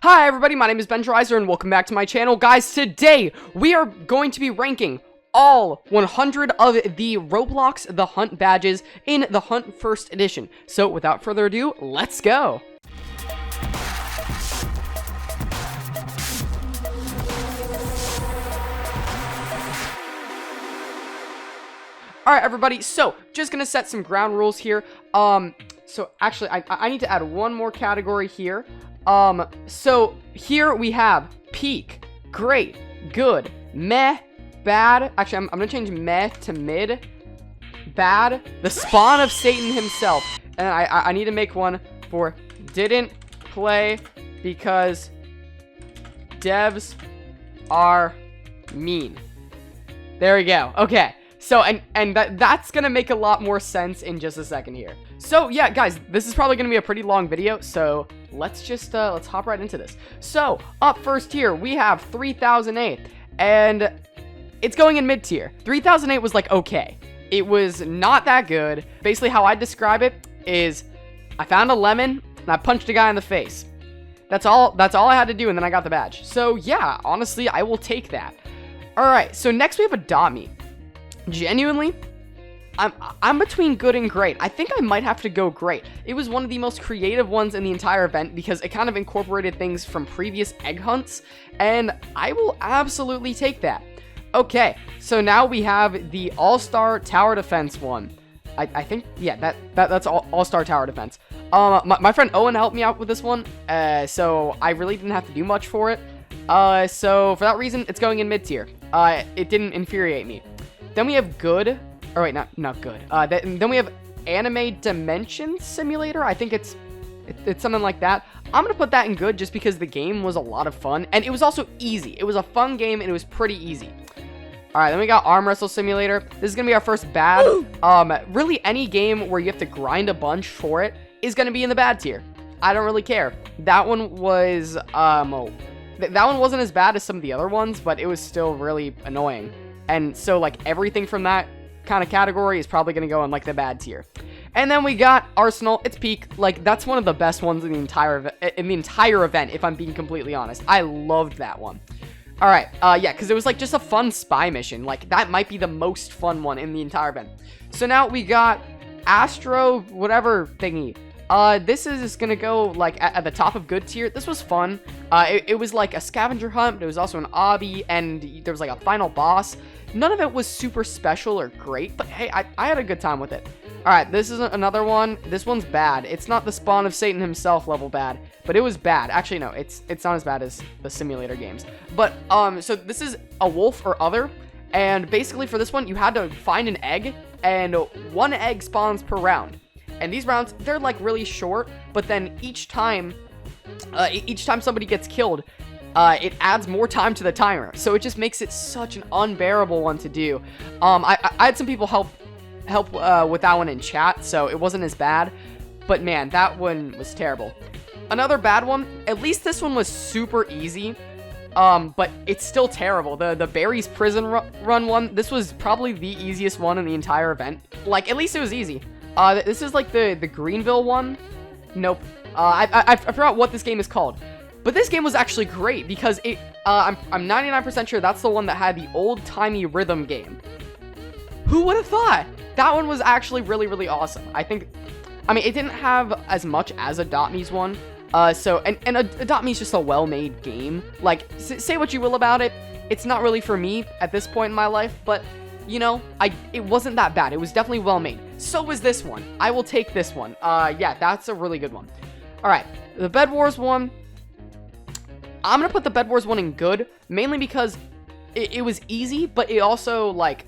Hi everybody, my name is Benjerizer and welcome back to my channel. Guys, today we are going to be ranking all 100 of the Roblox The Hunt badges in the Hunt First Edition. So without further ado, let's go! Alright everybody, so just gonna set some ground rules here. So actually I need to add one more category here. So here we have peak, great, good, meh, bad. Actually, I'm gonna change meh to mid, bad, the spawn of Satan himself. And I need to make one for didn't play because devs are mean. There we go. Okay. So, and that's gonna make a lot more sense in just a second here. So, yeah, guys, this is probably gonna be a pretty long video, so let's just, let's hop right into this. So, up first here, we have 3008, and it's going in mid-tier. 3008 was, like, okay. It was not that good. Basically, how I describe it is, I found a lemon, and I punched a guy in the face. That's all I had to do, and then I got the badge. So, yeah, honestly, I will take that. Alright, so next we have Adopt Me. Genuinely, I'm between good and great. I think I might have to go great. It was one of the most creative ones in the entire event because it kind of incorporated things from previous egg hunts, and I will absolutely take that. Okay, so now we have the All-Star Tower Defense one. I think, yeah, that's All-Star Tower Defense. My friend Owen helped me out with this one, so I really didn't have to do much for it. So for that reason, it's going in mid-tier. It didn't infuriate me. Then we have good, or wait, not good. Then we have Anime Dimension Simulator. I think it's something like that. I'm gonna put that in good just because the game was a lot of fun and it was also easy. It was a fun game and it was pretty easy. All right, then we got Arm Wrestle Simulator. This is gonna be our first bad. Really any game where you have to grind a bunch for it is gonna be in the bad tier. I don't really care. That one was that one wasn't as bad as some of the other ones, but it was still really annoying. And so, like, everything from that kind of category is probably going to go in, like, the bad tier. And then we got Arsenal. It's peak. Like, that's one of the best ones in the entire event, if I'm being completely honest. I loved that one. All right. Yeah, because it was, like, just a fun spy mission. Like, that might be the most fun one in the entire event. So now we got Astro whatever thingy. This is gonna go, like, at the top of good tier. This was fun. It was, like, a scavenger hunt, but it was also an obby, and there was, like, a final boss. None of it was super special or great, but, hey, I had a good time with it. Alright, this is another one. This one's bad. It's not the spawn of Satan himself level bad, but it was bad. Actually, no, it's not as bad as the simulator games. But, so this is a wolf or other, and basically for this one, you had to find an egg, and one egg spawns per round. And these rounds, they're, like, really short, but then each time somebody gets killed, it adds more time to the timer. So it just makes it such an unbearable one to do. I had some people help with that one in chat, so it wasn't as bad. But, man, that one was terrible. Another bad one, at least this one was super easy, but it's still terrible. The Barry's Prison Run one, this was probably the easiest one in the entire event. Like, at least it was easy. This is like the Greenville one. Nope. I forgot what this game is called. But this game was actually great because I'm 99% sure that's the one that had the old-timey rhythm game. Who would have thought? That one was actually really, really awesome. I mean, it didn't have as much as Adopt Me's one. And Adopt Me's just a well-made game. Like, say what you will about it. It's not really for me at this point in my life, but you know, it wasn't that bad. It was definitely well made. So was this one. I will take this one. Yeah, that's a really good one. All right, the Bed Wars one. I'm gonna put the Bed Wars one in good, mainly because it was easy, but it also, like,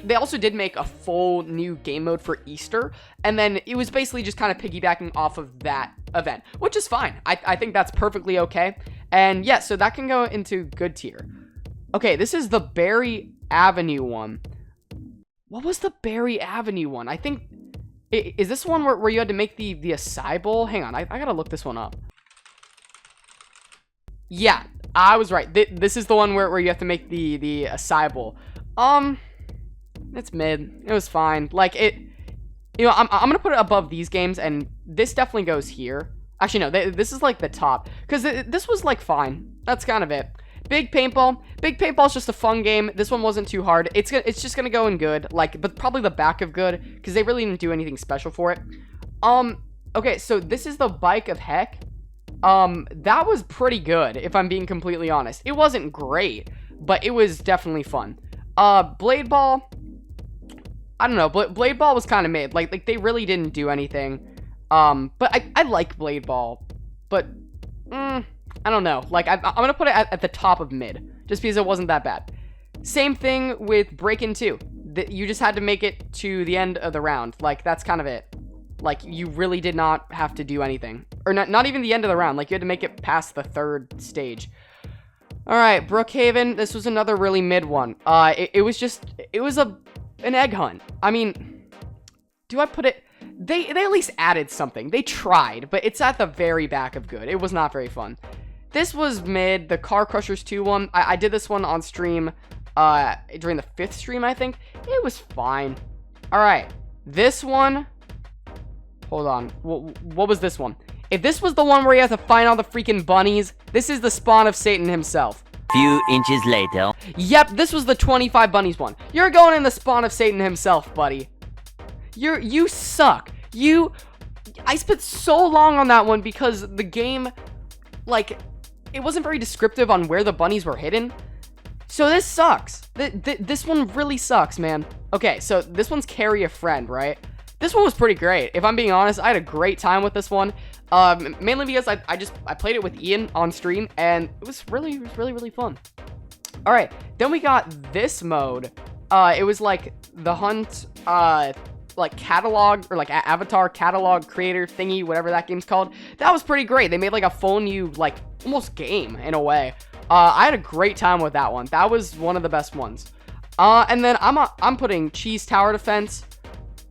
they also did make a full new game mode for Easter, and then it was basically just kind of piggybacking off of that event, which is fine. I think that's perfectly okay. And yeah, so that can go into good tier. Okay, this is the Berry Avenue one. What was the Berry Avenue one? I think, is this one where you had to make the acai bowl? Hang on, I gotta look this one up. Yeah, I was right. This is the one where you have to make the acai bowl. It's mid. It was fine. Like, you know, I'm gonna put it above these games, and this definitely goes here. Actually, no, this is like the top. Because this was like fine. That's kind of it. Big Paintball. Big Paintball is just a fun game. This one wasn't too hard. It's just gonna go in good. Like, but probably the back of good. Because they really didn't do anything special for it. Okay, so this is the Bike of Heck. That was pretty good, if I'm being completely honest. It wasn't great, but it was definitely fun. Blade Ball. I don't know. Blade Ball was kind of mid. Like they really didn't do anything. But I like Blade Ball. But, I don't know. Like, I'm gonna put it at the top of mid. Just because it wasn't that bad. Same thing with Breakin' 2. You just had to make it to the end of the round. Like, that's kind of it. Like, you really did not have to do anything. Or not even the end of the round. Like, you had to make it past the 3rd stage. Alright, Brookhaven. This was another really mid one. It was an egg hunt. I mean, do I put it... They at least added something. They tried, but it's at the very back of good. It was not very fun. This was mid. The Car Crushers 2 one. I did this one on stream during the 5th stream, I think. It was fine. Alright, this one... Hold on. What was this one? If this was the one where you have to find all the freaking bunnies, this is the spawn of Satan himself. Few inches later. Yep, this was the 25 bunnies one. You're going in the spawn of Satan himself, buddy. You suck. I spent so long on that one because the game, like, it wasn't very descriptive on where the bunnies were hidden. So this sucks. This one really sucks, man. Okay, so this one's Carry a Friend, right? This one was pretty great. If I'm being honest, I had a great time with this one. Mainly because I played it with Ian on stream, and it was really fun. All right, then we got this mode. It was like the hunt, like catalog or like avatar catalog creator thingy, whatever that game's called. That was pretty great. They made like a full new like almost game in a way. I had a great time with that one. That was one of the best ones. And then I'm putting Cheese Tower Defense.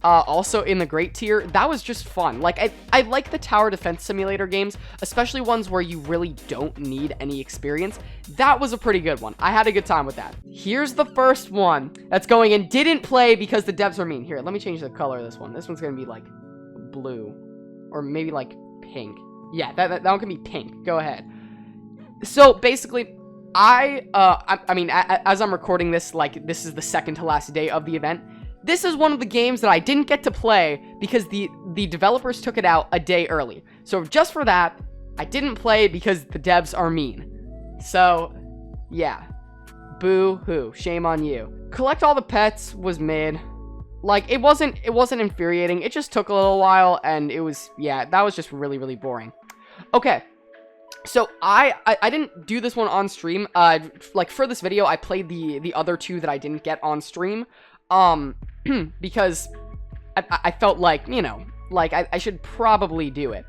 Also in the great tier. That was just fun. Like, I like the tower defense simulator games, especially ones where you really don't need any experience. That was a pretty good one. I had a good time with that. Here's the first one that's going in. Didn't play because the devs are mean. Here, let me change the color of this one. This one's gonna be like blue or maybe like pink. Yeah, that one can be pink. Go ahead. So basically, I mean, as I'm recording this, like, this is the second to last day of the event. This is one of the games that I didn't get to play because the developers took it out a day early. So just for that, I didn't play because the devs are mean. So, yeah. Boo-hoo. Shame on you. Collect All the Pets was mid. Like, it wasn't infuriating. It just took a little while, and it was, yeah, that was just really boring. Okay. So, I didn't do this one on stream. Like, for this video, I played the other two that I didn't get on stream. Because I felt like, you know, like I should probably do it,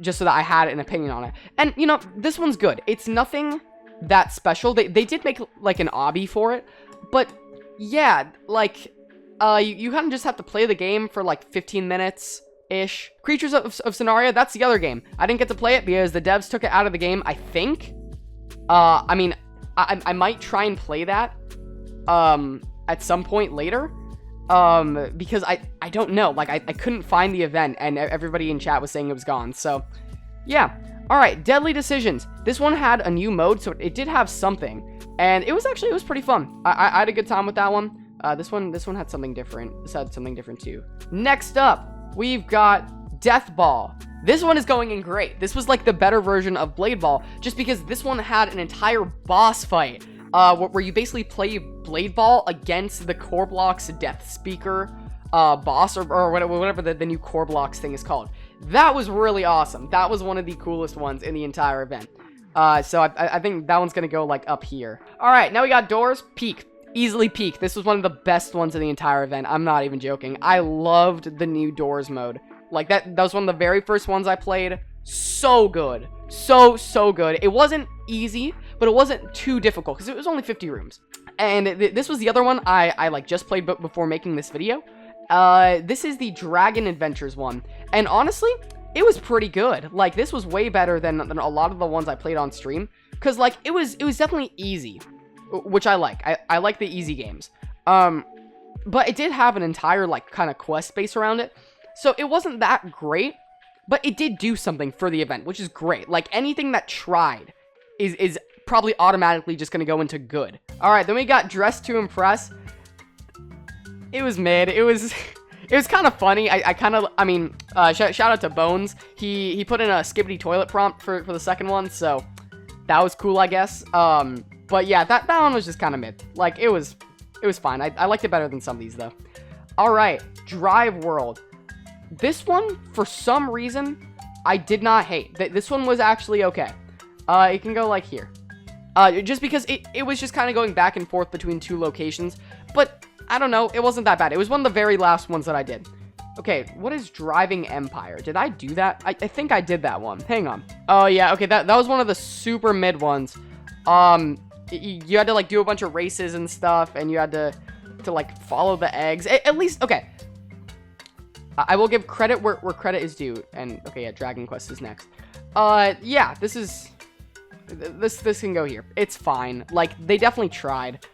just so that I had an opinion on it. And, you know, this one's good. It's nothing that special. They did make, like, an obby for it, but, yeah, like, you kind of just have to play the game for, like, 15 minutes-ish. Creatures of Scenaria, that's the other game. I didn't get to play it because the devs took it out of the game, I think. I mean, I might try and play that, at some point later, because I don't know, like, I couldn't find the event, and everybody in chat was saying it was gone, so, yeah. Alright, Deadly Decisions. This one had a new mode, so it did have something, and it was pretty fun. I had a good time with that one. This one had something different. This had something different, too. Next up, we've got Death Ball. This one is going in great. This was, like, the better version of Blade Ball, just because this one had an entire boss fight, where you basically play Blade Ball against the Core Blocks Death Speaker boss, or whatever the new Core Blocks thing is called. That was really awesome. That was one of the coolest ones in the entire event. So I think that one's gonna go, like, up here. Alright, now we got Doors. Peak. Easily Peak. This was one of the best ones in the entire event. I'm not even joking. I loved the new Doors mode. Like, that was one of the very first ones I played. So good. So good. It wasn't easy, but it wasn't too difficult because it was only 50 rooms. And this was the other one I like just played before making this video. This is the Dragon Adventures one, and honestly, it was pretty good. Like, this was way better than a lot of the ones I played on stream, because, like, it was definitely easy, which I like. I like the easy games. But it did have an entire, like, kind of quest base around it, so it wasn't that great. but it did do something for the event, which is great. Like, anything that tried is probably automatically just gonna go into good. All right, then we got Dress to Impress. It was mid. It was kind of funny. Shout out to Bones. He put in a skibbity toilet prompt for the second one, so that was cool, I guess. But yeah, that one was just kind of mid. Like, it was fine. I liked it better than some of these, though. All right, Drive World. This one, for some reason, I did not hate. This one was actually okay. It can go, like, here. Just because it was just kind of going back and forth between two locations. But, I don't know, it wasn't that bad. It was one of the very last ones that I did. Okay, what is Driving Empire? Did I do that? I think I did that one. Hang on. Oh, yeah, okay, that was one of the super mid ones. You had to, like, do a bunch of races and stuff, and you had to like, follow the eggs. At least, okay. I will give credit where credit is due. And, okay, yeah, Dragon Quest is next. Yeah, this can go here. It's fine. Like, they definitely tried.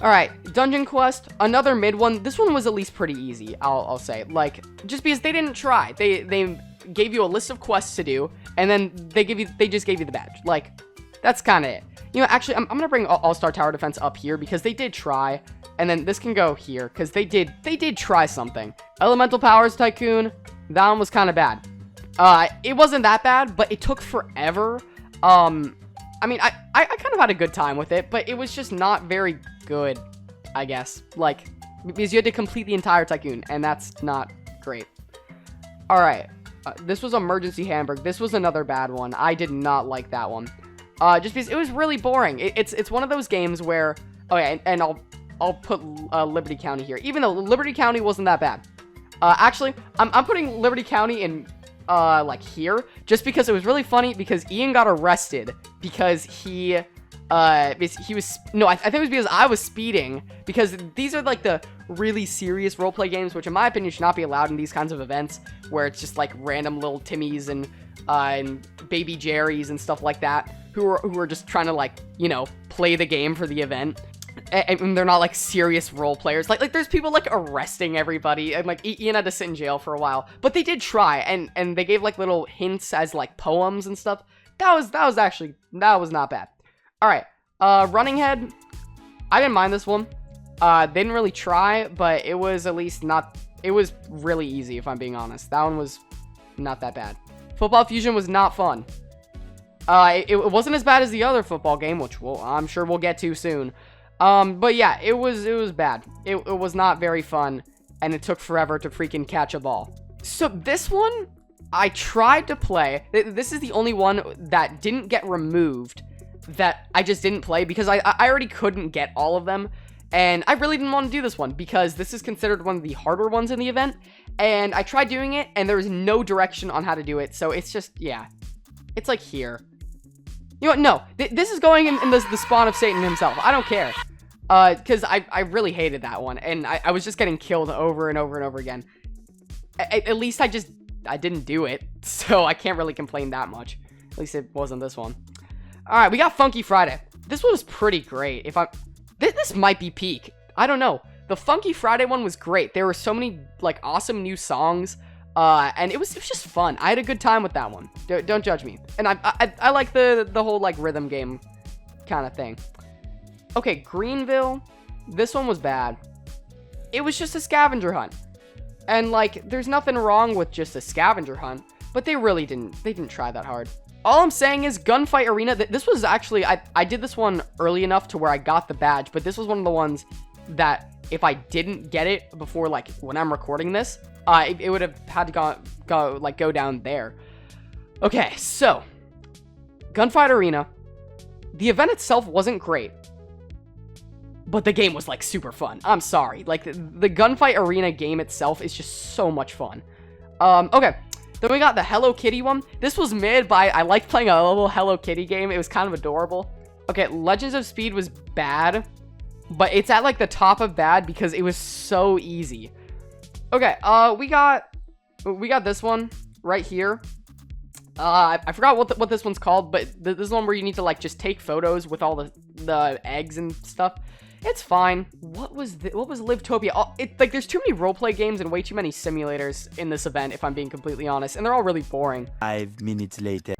Alright, Dungeon Quest, another mid one. This one was at least pretty easy, I'll say. Like, just because they didn't try. They gave you a list of quests to do, and then they just gave you the badge. Like, that's kind of it. You know, actually, I'm gonna bring All-Star Tower Defense up here, because they did try. And then this can go here, because they did try something. Elemental Powers Tycoon, that one was kind of bad. It wasn't that bad, but it took forever. I mean, I kind of had a good time with it, but it was just not very good, I guess. Like, because you had to complete the entire Tycoon, and that's not great. Alright, this was Emergency Hamburg. This was another bad one. I did not like that one. Just because it was really boring. It's one of those games where, oh yeah, and I'll put Liberty County here, even though Liberty County wasn't that bad. Actually, I'm putting Liberty County in, like, here, just because it was really funny, because Ian got arrested, because he was, no, I think it was because I was speeding, because these are, like, the really serious roleplay games, which, in my opinion, should not be allowed in these kinds of events, where it's just, like, random little Timmies and baby Jerrys and stuff like that, who are just trying to, like, you know, play the game for the event. And they're not, like, serious role players. Like there's people, like, arresting everybody, and, like, Ian had to sit in jail for a while. But they did try, and they gave, like, little hints as, like, poems and stuff. That was not bad. Alright, Running Head, I didn't mind this one. They didn't really try, but it was at least not, it was really easy, if I'm being honest. That one was not that bad. Football Fusion was not fun. It wasn't as bad as the other football game, which I'm sure we'll get to soon. But yeah, it was bad. It was not very fun, and it took forever to freaking catch a ball. So this one, I tried to play. This is the only one that didn't get removed that I just didn't play, because I already couldn't get all of them, and I really didn't want to do this one, because this is considered one of the harder ones in the event, and I tried doing it, and there was no direction on how to do it, so it's just, yeah. It's like here. You know what, no. This is going in the spawn of Satan himself. I don't care. Because I really hated that one, and I was just getting killed over and over and over again. At least I didn't do it, so I can't really complain that much. At least it wasn't this one. Alright, we got Funky Friday. This one was pretty great. This might be peak. I don't know. The Funky Friday one was great. There were so many, like, awesome new songs, and it was just fun. I had a good time with that one. Don't judge me. And I like the whole, like, rhythm game kind of thing. Okay, Greenville. This one was bad. It was just a scavenger hunt. And, like, there's nothing wrong with just a scavenger hunt, but they didn't try that hard. All I'm saying is Gunfight Arena, this was actually, I did this one early enough to where I got the badge, but this was one of the ones that if I didn't get it before, like, when I'm recording this, it would have had to go down there. Okay, so, Gunfight Arena, the event itself wasn't great, but the game was, like, super fun. I'm sorry. Like, the Gunfight Arena game itself is just so much fun. Okay. Then we got the Hello Kitty one. This was mid, but I liked playing a little Hello Kitty game. It was kind of adorable. Okay, Legends of Speed was bad, but it's at, like, the top of bad because it was so easy. Okay, we got this one right here. I forgot what this one's called, but this is one where you need to, like, just take photos with all the eggs and stuff. It's fine. What was Livetopia? Oh, like, there's too many roleplay games and way too many simulators in this event, if I'm being completely honest. And they're all really boring. 5 minutes later.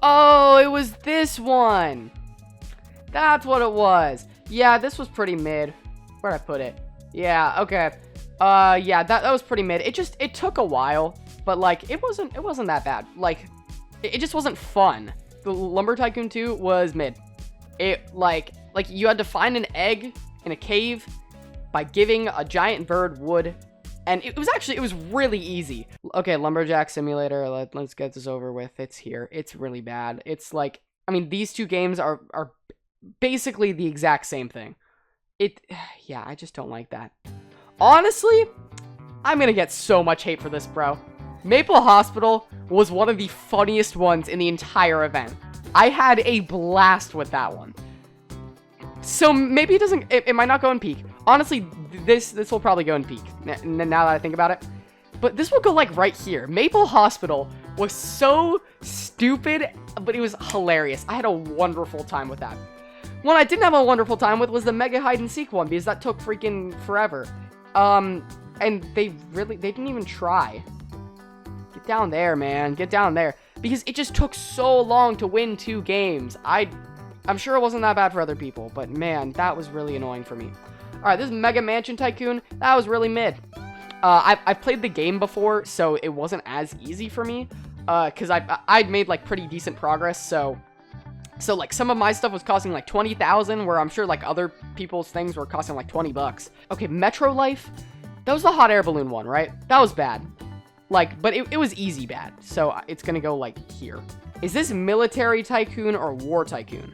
Oh, it was this one. That's what it was. Yeah, this was pretty mid. Where'd I put it? Yeah, okay. Yeah, that was pretty mid. It took a while, but, like, it wasn't that bad. Like, it just wasn't fun. The Lumber Tycoon 2 was mid. It, like, you had to find an egg in a cave by giving a giant bird wood, and it was really easy. Okay, Lumberjack Simulator, let's get this over with. It's here. It's really bad. It's like, I mean, these two games are basically the exact same thing. Yeah, I just don't like that. Honestly, I'm gonna get so much hate for this, bro. Maple Hospital was one of the funniest ones in the entire event. I had a blast with that one. So maybe it might not go in peak. Honestly, this will probably go in peak, now that I think about it. But this will go, like, right here. Maple Hospital was so stupid, but it was hilarious. I had a wonderful time with that. One I didn't have a wonderful time with was the Mega Hide and Seek one, because that took freaking forever. And they didn't even try. Get down there, man. Get down there. Because it just took so long to win 2 games. I'm sure it wasn't that bad for other people, but man, that was really annoying for me. Alright, this is Mega Mansion Tycoon. That was really mid. I've played the game before, so it wasn't as easy for me. Because I'd made, like, pretty decent progress, so like, some of my stuff was costing, like, 20,000, where I'm sure, like, other people's things were costing, like, 20 bucks. Okay, Metro Life. That was the hot air balloon one, right? That was bad. Like, but it was easy bad, so it's gonna go, like, here. Is this Military Tycoon or War Tycoon?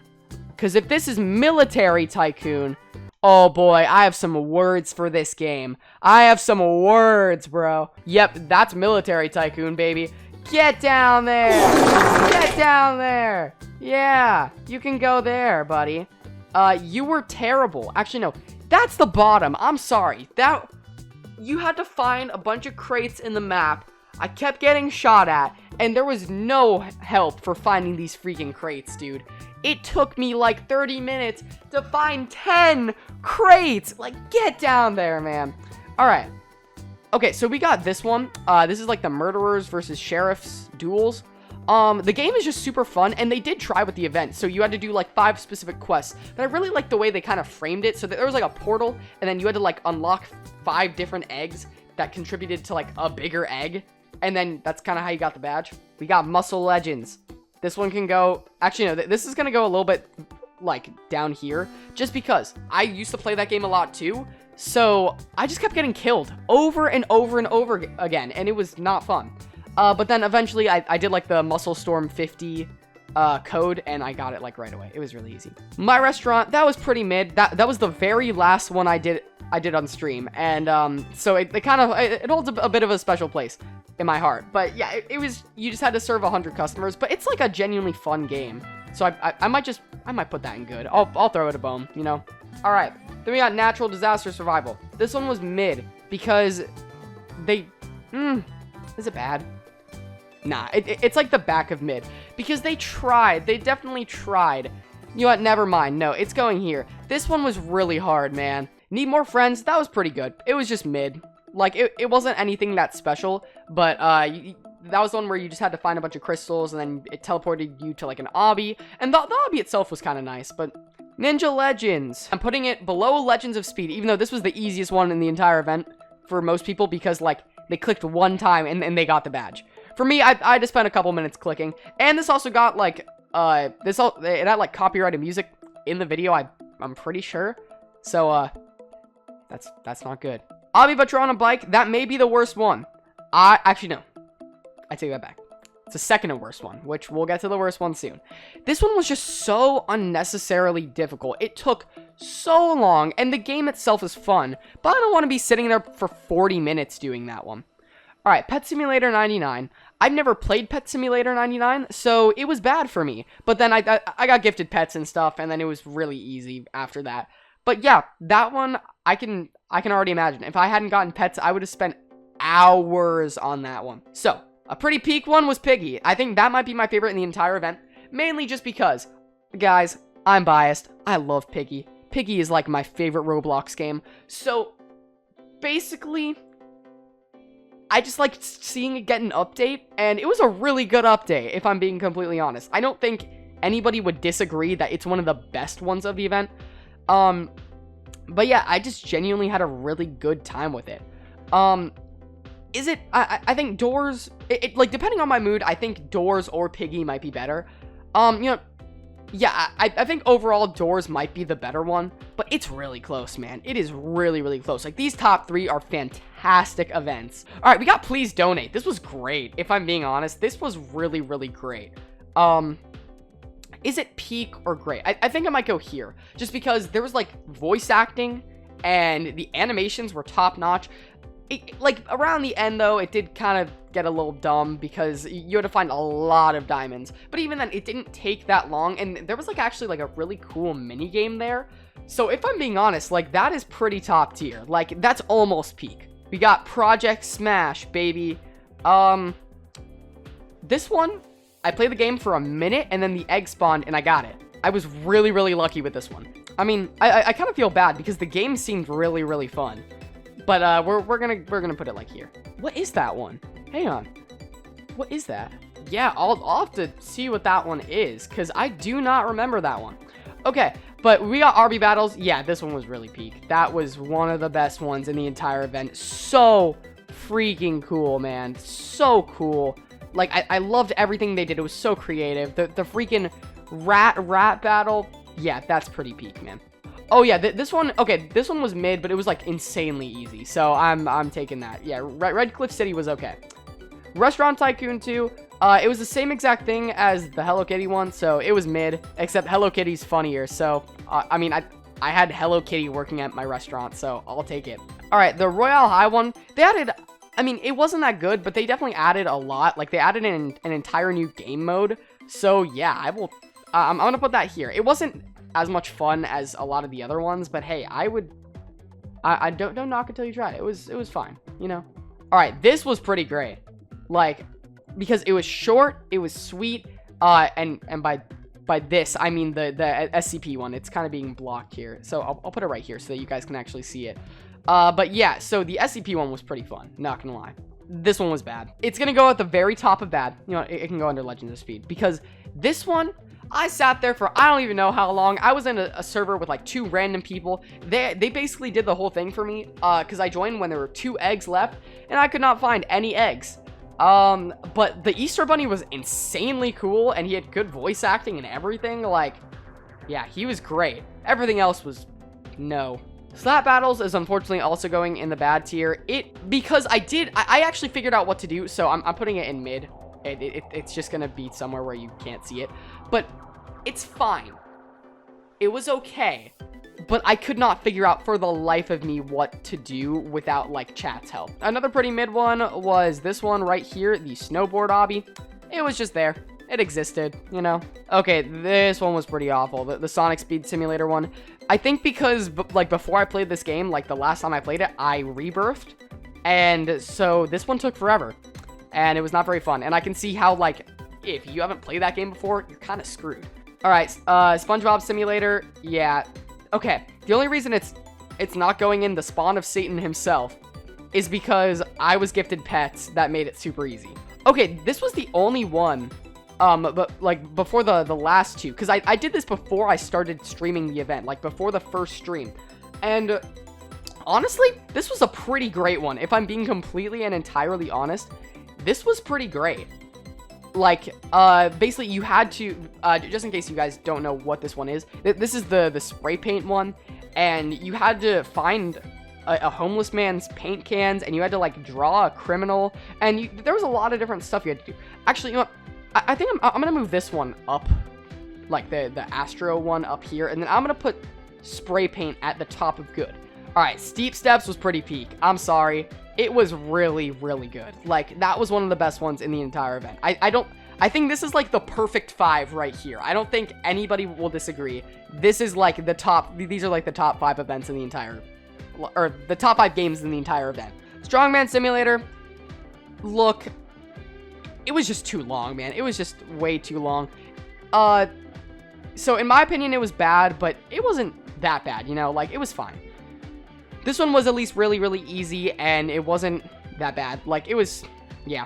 Because if this is Military Tycoon, oh boy, I have some words for this game. I have some words, bro. Yep, that's Military Tycoon, baby. Get down there! Get down there! Yeah, you can go there, buddy. You were terrible. Actually, no, that's the bottom. I'm sorry. You had to find a bunch of crates in the map. I kept getting shot at, and there was no help for finding these freaking crates, dude. It took me like 30 minutes to find 10 crates. Like, get down there, man. All right. Okay, so we got this one. This is like the murderers versus sheriffs duels. The game is just super fun, and they did try with the event, so you had to do like 5 specific quests. But I really like the way they kind of framed it, so that there was like a portal, and then you had to like unlock 5 different eggs that contributed to like a bigger egg, and then that's kind of how you got the badge. We got Muscle Legends. This one can go, actually no, this is gonna go a little bit like down here, just because I used to play that game a lot too, so I just kept getting killed over and over and over again, and it was not fun. But then eventually I did like the Muscle Storm 50 code, and I got it like right away. It was really easy. My Restaurant, that was pretty mid. That was the very last one I did on stream, and so it holds a bit of a special place in my heart. But yeah, it was, you just had to serve 100 customers, but it's like a genuinely fun game. So I might put that in good. I'll throw it a bone, you know. All right, then we got Natural Disaster Survival. This one was mid because is it bad? Nah, it's like the back of mid, because they definitely tried. You know what, never mind, no, it's going here. This one was really hard, man. Need More Friends, that was pretty good. It was just mid. Like, it wasn't anything that special, but that was the one where you just had to find a bunch of crystals, and then it teleported you to like an obby, and the obby itself was kind of nice. But Ninja Legends, I'm putting it below Legends of Speed, even though this was the easiest one in the entire event for most people, because like they clicked one time and they got the badge. For me, I just spent a couple minutes clicking, and this also got like it had like copyrighted music in the video. I'm pretty sure, so that's not good. Obby But You're on a Bike, that may be the worst one. Actually no, I take that back. It's the second to worst one, which we'll get to the worst one soon. This one was just so unnecessarily difficult. It took so long, and the game itself is fun, but I don't want to be sitting there for 40 minutes doing that one. Alright, Pet Simulator 99. I've never played Pet Simulator 99, so it was bad for me. But then I got gifted pets and stuff, and then it was really easy after that. But yeah, that one, I can already imagine. If I hadn't gotten pets, I would have spent hours on that one. So, a pretty peak one was Piggy. I think that might be my favorite in the entire event, mainly just because, guys, I'm biased. I love Piggy. Piggy is like my favorite Roblox game. So basically, I just liked seeing it get an update, and it was a really good update, if I'm being completely honest. I don't think anybody would disagree that it's one of the best ones of the event. But yeah, I just genuinely had a really good time with it. Is it, I think Doors, like, depending on my mood, I think Doors or Piggy might be better. You know, yeah, I think overall Doors might be the better one, but it's really close, man. It is really, really close. Like, these top 3 are fantastic events. All right, we got Please Donate. This was great, if I'm being honest. This was really, really great. Is it peak or great? I think I might go here, just because there was, like, voice acting, and the animations were top-notch. Like, around the end, though, it did kind of get a little dumb, because you had to find a lot of diamonds. But even then, it didn't take that long, and there was, like, actually, like, a really cool mini-game there. So, if I'm being honest, like, that is pretty top tier. Like, that's almost peak. We got Project Smash, baby. This one, I played the game for a minute, and then the egg spawned, and I got it. I was really, really lucky with this one. I mean, I kind of feel bad, because the game seemed really, really fun. But we're gonna put it like here. What is that one? Hang on. What is that? Yeah, I'll have to see what that one is, because I do not remember that one. Okay, but we got RB Battles. Yeah, this one was really peak. That was one of the best ones in the entire event. So freaking cool, man. So cool. Like, I loved everything they did. It was so creative. The freaking rat battle. Yeah, that's pretty peak, man. Oh yeah, this one, okay, this one was mid, but it was like insanely easy, so I'm taking that. Yeah, Red Cliff City was okay. Restaurant Tycoon 2, it was the same exact thing as the Hello Kitty one, so it was mid, except Hello Kitty's funnier, so, I mean, I had Hello Kitty working at my restaurant, so I'll take it. Alright, the Royale High one, they added, I mean, it wasn't that good, but they definitely added a lot. Like, they added an entire new game mode, so yeah, I'm gonna put that here. It wasn't as much fun as a lot of the other ones, but hey, I don't knock it till you try it. It was fine, you know. All right, this was pretty great, like, because it was short, it was sweet, and by this I mean the SCP one. It's kind of being blocked here, so I'll put it right here so that you guys can actually see it. But yeah, so the SCP one was pretty fun, not gonna lie. This one was bad. It's gonna go at the very top of bad. You know, it can go under Legends of Speed, because this one, I sat there for I don't even know how long. I was in a server with like 2 random people. They basically did the whole thing for me, because I joined when there were 2 eggs left, and I could not find any eggs. But the Easter Bunny was insanely cool, and he had good voice acting and everything. Like, yeah, he was great. Everything else was no. Slap Battles is unfortunately also going in the bad tier. Because I actually figured out what to do, so I'm putting it in mid. It's just gonna be somewhere where you can't see it, but it's fine. It was okay, but I could not figure out for the life of me what to do without, like, chat's help. Another pretty mid one was this one right here, the snowboard obby. It was just there. It existed, you know? Okay, this one was pretty awful. The Sonic Speed Simulator one. I think because, like, before I played this game, like, the last time I played it, I rebirthed, and so this one took forever. And it was not very fun. And I can see how, like, if you haven't played that game before, you're kind of screwed. All right, SpongeBob Simulator, yeah. Okay, the only reason it's not going in the Spawn of Satan himself is because I was gifted pets that made it super easy. Okay, this was the only one, but, like, before the last 2, because I did this before I started streaming the event, like, before the first stream. And honestly, this was a pretty great one. If I'm being completely and entirely honest, this was pretty great. Like, basically you had to, just in case you guys don't know what this one is, this is the spray paint one, and you had to find a homeless man's paint cans, and you had to, like, draw a criminal, and there was a lot of different stuff you had to do. Actually, you know what, I think I'm gonna move this one up, like the Astro one up here, and then I'm gonna put spray paint at the top of good. Alright, Steep Steps was pretty peak. I'm sorry. It was really, really good. Like, that was one of the best ones in the entire event. I think this is like the perfect 5 right here. I don't think anybody will disagree. This is like the top, these are like the top 5 events in the entire, or the top 5 games in the entire event. Strongman Simulator, look, it was just too long, man. It was just way too long. So in my opinion, it was bad, but it wasn't that bad, you know? Like, it was fine. This one was at least really, really easy, and it wasn't that bad. Like, it was, yeah.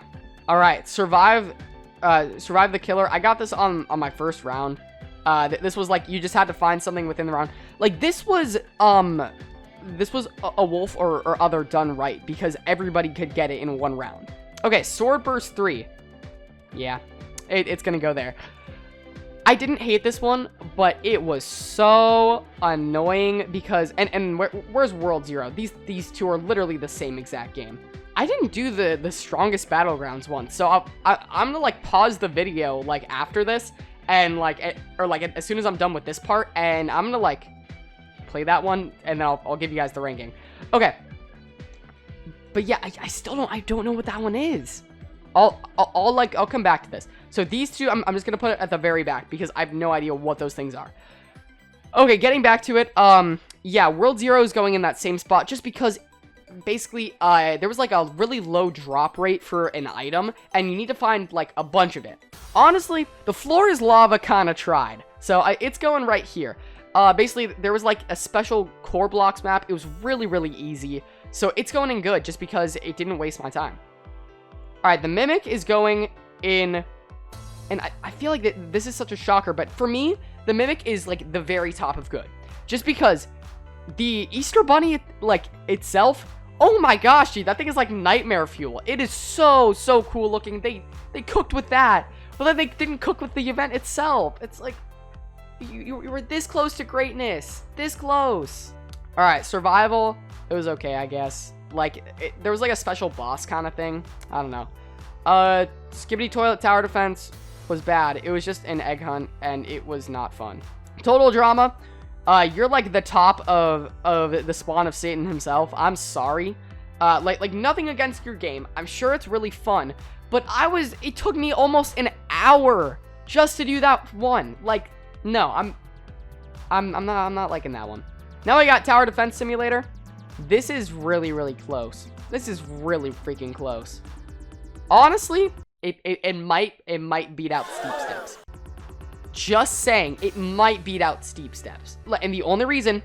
All right, survive the killer. I got this on my first round. This was like, you just had to find something within the round. Like, this was a wolf or other done right, because everybody could get it in one round. Okay, sword burst 3. Yeah, it's gonna go there. I didn't hate this one, but it was so annoying because, and where's World Zero? These two are literally the same exact game. I didn't do the strongest battlegrounds one, so I'm gonna like pause the video like after this, and like as soon as I'm done with this part, and I'm gonna like play that one, and then I'll give you guys the ranking. Okay, but yeah, I still don't know what that one is. I'll come back to this. So these two, I'm just gonna put it at the very back because I have no idea what those things are. Okay, getting back to it. Yeah, World Zero is going in that same spot just because basically there was like a really low drop rate for an item, and you need to find like a bunch of it. Honestly, the floor is lava kind of tried, so it's going right here. Basically there was like a special core blocks map. It was really, really easy, so it's going in good just because it didn't waste my time. All right, the Mimic is going in, and I feel like this is such a shocker, but for me, the Mimic is like the very top of good. Just because the Easter Bunny, like itself, oh my gosh, dude, that thing is like nightmare fuel. It is so cool looking. They cooked with that, but then they didn't cook with the event itself. It's like, you were this close to greatness, this close. All right, survival, it was okay, I guess. Like, there was like a special boss kind of thing. I don't know. Skibbity Toilet Tower Defense was bad. It was just an egg hunt, and it was not fun. Total drama. You're like the top of the spawn of Satan himself. I'm sorry. Like nothing against your game. I'm sure it's really fun, but it took me almost an hour just to do that one. Like, no, I'm not liking that one. Now I got Tower Defense Simulator. This is really, really close. This is really freaking close. Honestly, it might beat out Steep Steps. Just saying, it might beat out Steep Steps. And the only reason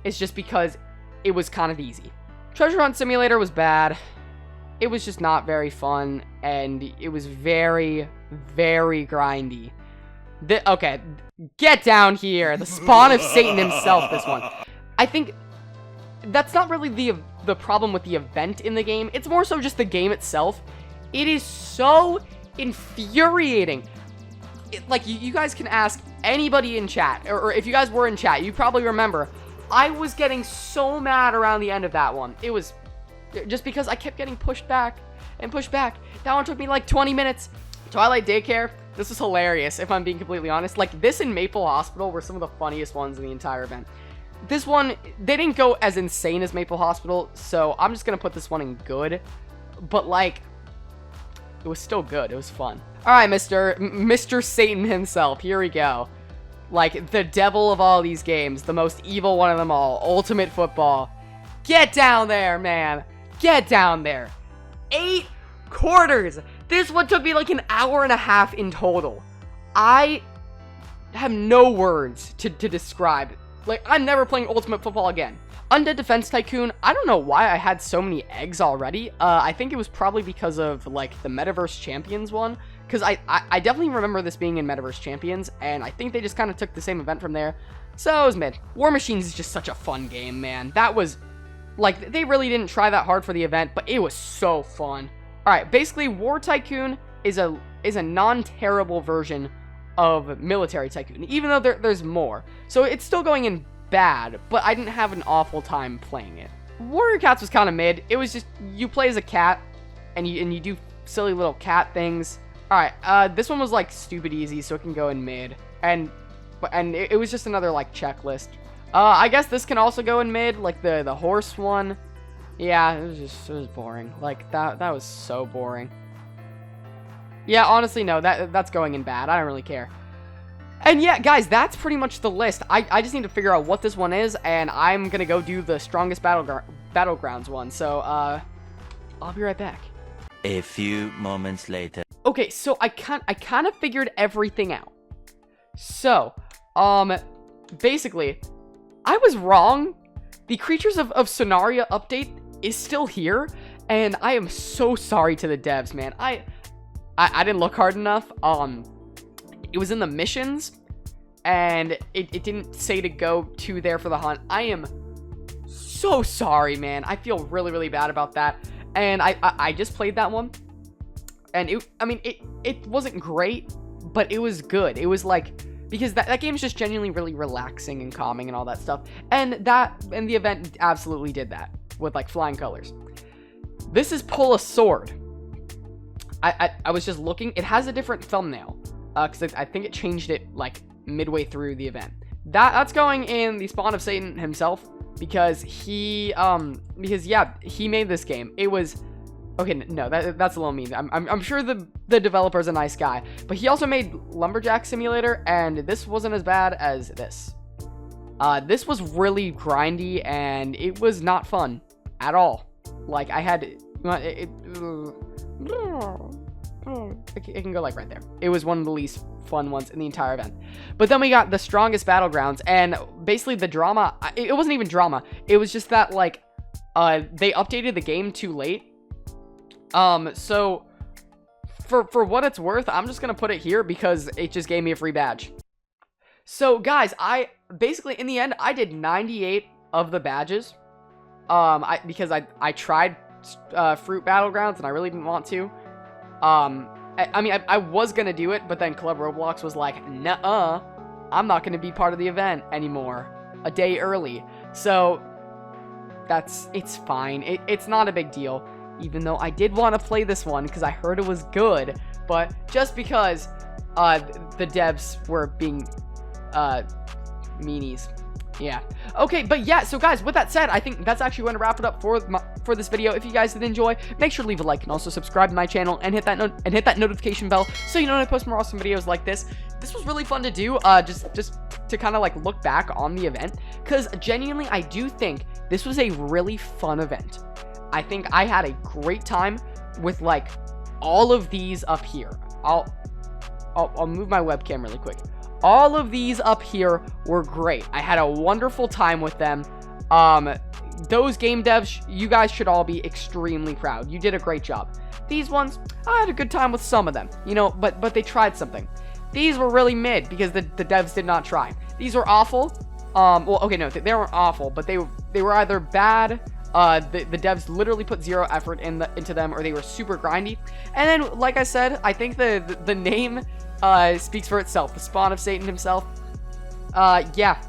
is just because it was kind of easy. Treasure Hunt Simulator was bad. It was just not very fun, and it was very, very grindy. Okay, get down here. The spawn of Satan himself, this one. I think that's not really the problem with the event in the game. It's more so just the game itself. It is so infuriating. Like, you guys can ask anybody in chat, or if you guys were in chat, you probably remember, I was getting so mad around the end of that one. It was just because I kept getting pushed back and pushed back. That one took me like 20 minutes. Twilight Daycare, this was hilarious, if I'm being completely honest. Like, this and Maple Hospital were some of the funniest ones in the entire event. This one, they didn't go as insane as Maple Hospital, so I'm just gonna put this one in good. But, like, it was still good. It was fun. All right, Mr. Satan himself. Here we go. Like, the devil of all these games. The most evil one of them all. Ultimate Football. Get down there, man. Get down there. 8 quarters. This one took me like an hour and a half in total. I have no words to describe. Like, I'm never playing Ultimate Football again. Undead Defense Tycoon, I don't know why I had so many eggs already. I think it was probably because of, like, the Metaverse Champions one. Because I definitely remember this being in Metaverse Champions, and I think they just kind of took the same event from there. So it was mid. War Machines is just such a fun game, man. That was, like, they really didn't try that hard for the event, but it was so fun. Alright, basically, War Tycoon is a non-terrible version of Military Tycoon, even though there's more. So it's still going in bad, but I didn't have an awful time playing it. Warrior Cats was kind of mid. It was just, you play as a cat, and you do silly little cat things. Alright, this one was like stupid easy, so it can go in mid. And it was just another like checklist. I guess this can also go in mid, like the horse one. Yeah, it was boring. Like, that was so boring. Yeah, honestly, no, that's going in bad. I don't really care. And yeah, guys, that's pretty much the list. I just need to figure out what this one is, and I'm gonna go do the strongest battlegrounds one. So, I'll be right back. A few moments later. Okay, so I kind of figured everything out. So, basically, I was wrong. The Creatures of Sonaria update is still here, and I am so sorry to the devs, man. I didn't look hard enough. It was in the missions, and it didn't say to go to there for the hunt. I am so sorry, man. I feel really, really bad about that. And I just played that one, and it wasn't great, but it was good. It was like, because that game is just genuinely really relaxing and calming and all that stuff. And the event absolutely did that with like flying colors. This is Pull a Sword. I was just looking. It has a different thumbnail because I think it changed it like midway through the event. That's going in the Spawn of Satan himself, because he made this game. It was okay. No, that's a little mean. I'm sure the developer's a nice guy, but he also made Lumberjack Simulator, and this wasn't as bad as this. This was really grindy, and it was not fun at all. Like, I had it can go like right there. It was one of the least fun ones in the entire event. But then we got the Strongest Battlegrounds, and basically the drama, it wasn't even drama. It was just that, like, they updated the game too late. So for what it's worth, I'm just gonna put it here because it just gave me a free badge. So guys, I basically, in the end, I did 98 of the badges. Because I tried Fruit Battlegrounds and I really didn't want to. I was gonna do it, but then Club Roblox was like, nuh-uh, I'm not gonna be part of the event anymore a day early. So it's fine. It's not a big deal, even though I did want to play this one because I heard it was good, but just because the devs were being meanies. Yeah. Okay, but yeah, so guys, with that said, I think that's actually going to wrap it up for this video. If you guys did enjoy, make sure to leave a like and also subscribe to my channel and hit that notification bell so you know when I post more awesome videos like this. This was really fun to do, just to kind of like look back on the event, because genuinely I do think this was a really fun event. I think I had a great time with like all of these up here. I'll move my webcam really quick. All of these up here were great. I had a wonderful time with them. Those game devs, you guys should all be extremely proud. You did a great job. These ones, I had a good time with some of them, you know, but they tried something. These were really mid because the devs did not try. These were awful. Well, okay, no, they weren't awful, but they were either bad. The devs literally put zero effort into them, or they were super grindy. And then, like I said, I think the name speaks for itself. The Spawn of Satan himself. Yeah,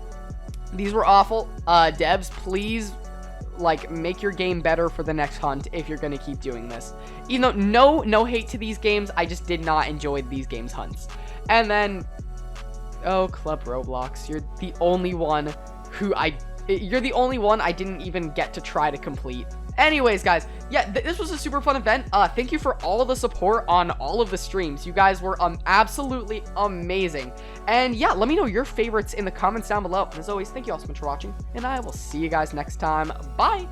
these were awful. Devs, please, like, make your game better for the next hunt if you're gonna keep doing this. Even though no hate to these games, I just did not enjoy these games' hunts. And then, oh, Club Roblox, you're the only one I didn't even get to try to complete. Anyways, guys, yeah, this was a super fun event. Thank you for all of the support on all of the streams. You guys were absolutely amazing. And yeah, let me know your favorites in the comments down below. And as always, thank you all so much for watching, and I will see you guys next time. Bye!